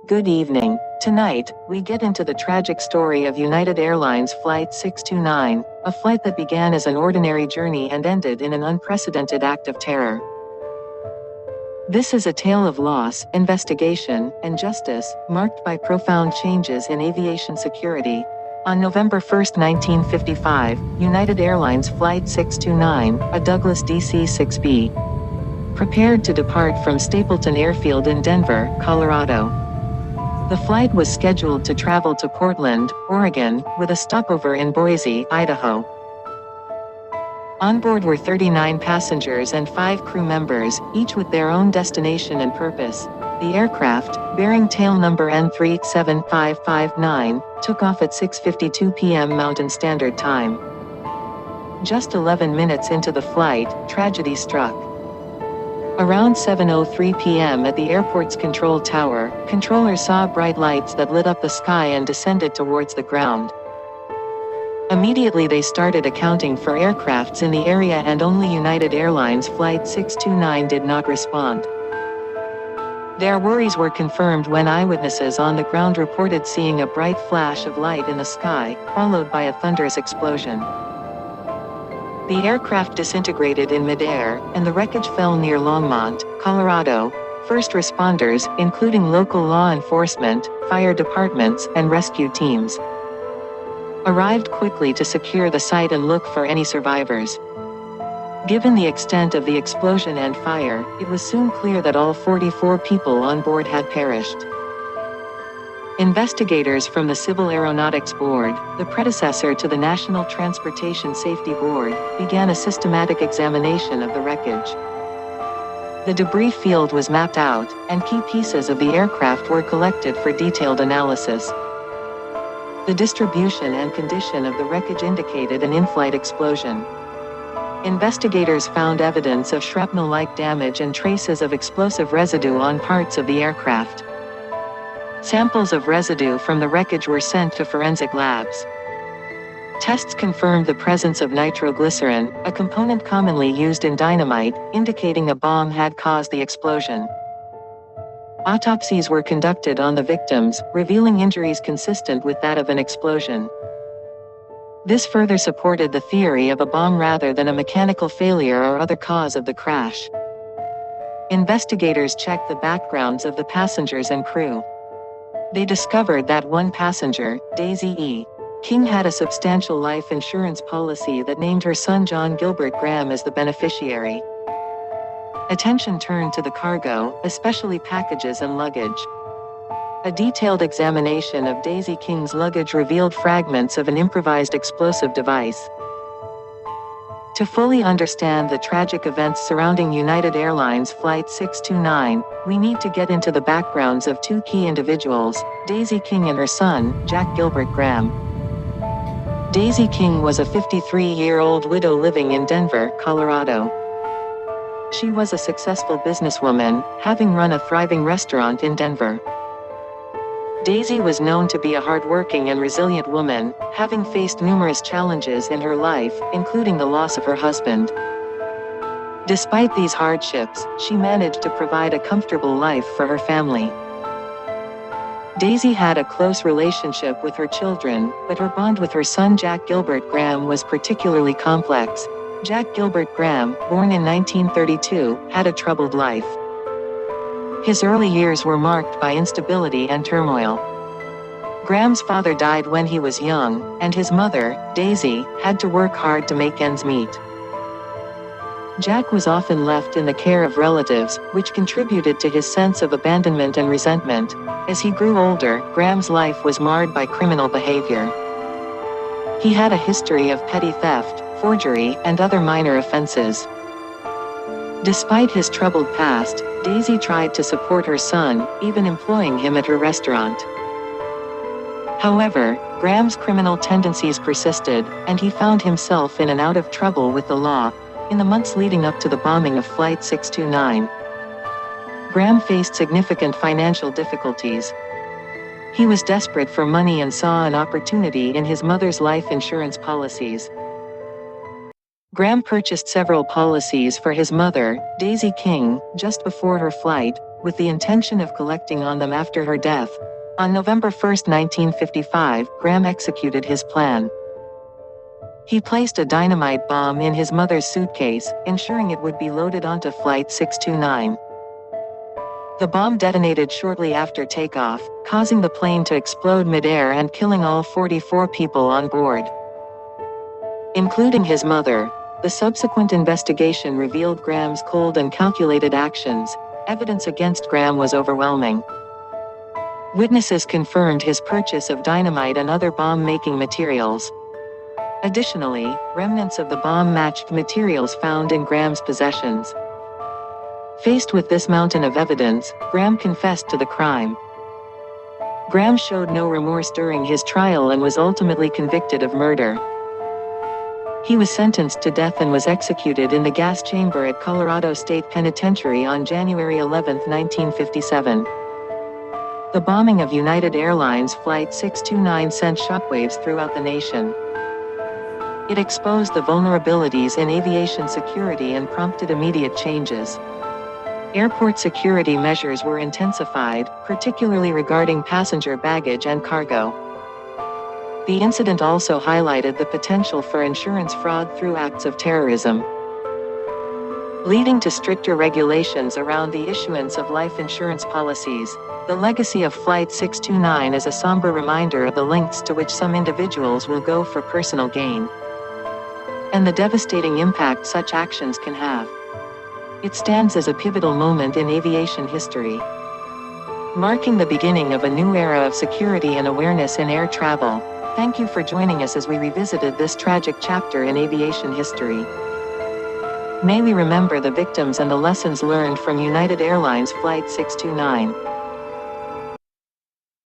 Good evening. Tonight, we get into the tragic story of United Airlines Flight 629, a flight that began as an ordinary journey and ended in an unprecedented act of terror. This is a tale of loss, investigation, and justice, marked by profound changes in aviation security. On November 1, 1955, United Airlines Flight 629, a Douglas DC-6B, prepared to depart from Stapleton Airfield in Denver, Colorado. The flight was scheduled to travel to Portland, Oregon, with a stopover in Boise, Idaho. On board were 39 passengers and 5 crew members, each with their own destination and purpose. The aircraft, bearing tail number N37559, took off at 6:52 p.m. Mountain Standard Time. Just 11 minutes into the flight, tragedy struck. Around 7:03 p.m. at the airport's control tower, controllers saw bright lights that lit up the sky and descended towards the ground. Immediately they started accounting for aircrafts in the area, and only United Airlines Flight 629 did not respond. Their worries were confirmed when eyewitnesses on the ground reported seeing a bright flash of light in the sky, followed by a thunderous explosion. The aircraft disintegrated in midair, and the wreckage fell near Longmont, Colorado. First responders, including local law enforcement, fire departments, and rescue teams, arrived quickly to secure the site and look for any survivors. Given the extent of the explosion and fire, it was soon clear that all 44 people on board had perished. Investigators from the Civil Aeronautics Board, the predecessor to the National Transportation Safety Board, began a systematic examination of the wreckage. The debris field was mapped out, and key pieces of the aircraft were collected for detailed analysis. The distribution and condition of the wreckage indicated an in-flight explosion. Investigators found evidence of shrapnel-like damage and traces of explosive residue on parts of the aircraft. Samples of residue from the wreckage were sent to forensic labs. Tests confirmed the presence of nitroglycerin, a component commonly used in dynamite, indicating a bomb had caused the explosion. Autopsies were conducted on the victims, revealing injuries consistent with that of an explosion. This further supported the theory of a bomb rather than a mechanical failure or other cause of the crash. Investigators checked the backgrounds of the passengers and crew. They discovered that one passenger, Daisy E. King, had a substantial life insurance policy that named her son John Gilbert Graham as the beneficiary. Attention turned to the cargo, especially packages and luggage. A detailed examination of Daisy King's luggage revealed fragments of an improvised explosive device. To fully understand the tragic events surrounding United Airlines Flight 629, we need to get into the backgrounds of two key individuals, Daisy King and her son, Jack Gilbert Graham. Daisy King was a 53-year-old widow living in Denver, Colorado. She was a successful businesswoman, having run a thriving restaurant in Denver. Daisy was known to be a hardworking and resilient woman, having faced numerous challenges in her life, including the loss of her husband. Despite these hardships, she managed to provide a comfortable life for her family. Daisy had a close relationship with her children, but her bond with her son Jack Gilbert Graham was particularly complex. Jack Gilbert Graham, born in 1932, had a troubled life. His early years were marked by instability and turmoil. Graham's father died when he was young, and his mother, Daisy, had to work hard to make ends meet. Jack was often left in the care of relatives, which contributed to his sense of abandonment and resentment. As he grew older, Graham's life was marred by criminal behavior. He had a history of petty theft, forgery, and other minor offenses. Despite his troubled past, Daisy tried to support her son, even employing him at her restaurant. However, Graham's criminal tendencies persisted, and he found himself in and out of trouble with the law. In the months leading up to the bombing of Flight 629, Graham faced significant financial difficulties. He was desperate for money and saw an opportunity in his mother's life insurance policies. Graham purchased several policies for his mother, Daisy King, just before her flight, with the intention of collecting on them after her death. On November 1, 1955, Graham executed his plan. He placed a dynamite bomb in his mother's suitcase, ensuring it would be loaded onto Flight 629. The bomb detonated shortly after takeoff, causing the plane to explode mid-air and killing all 44 people on board, including his mother. The subsequent investigation revealed Graham's cold and calculated actions. Evidence against Graham was overwhelming. Witnesses confirmed his purchase of dynamite and other bomb-making materials. Additionally, remnants of the bomb matched materials found in Graham's possessions. Faced with this mountain of evidence, Graham confessed to the crime. Graham showed no remorse during his trial and was ultimately convicted of murder. He was sentenced to death and was executed in the gas chamber at Colorado State Penitentiary on January 11, 1957. The bombing of United Airlines Flight 629 sent shockwaves throughout the nation. It exposed the vulnerabilities in aviation security and prompted immediate changes. Airport security measures were intensified, particularly regarding passenger baggage and cargo. The incident also highlighted the potential for insurance fraud through acts of terrorism, leading to stricter regulations around the issuance of life insurance policies. The legacy of Flight 629 is a somber reminder of the lengths to which some individuals will go for personal gain, and the devastating impact such actions can have. It stands as a pivotal moment in aviation history, marking the beginning of a new era of security and awareness in air travel. Thank you for joining us as we revisited this tragic chapter in aviation history. May we remember the victims and the lessons learned from United Airlines Flight 629.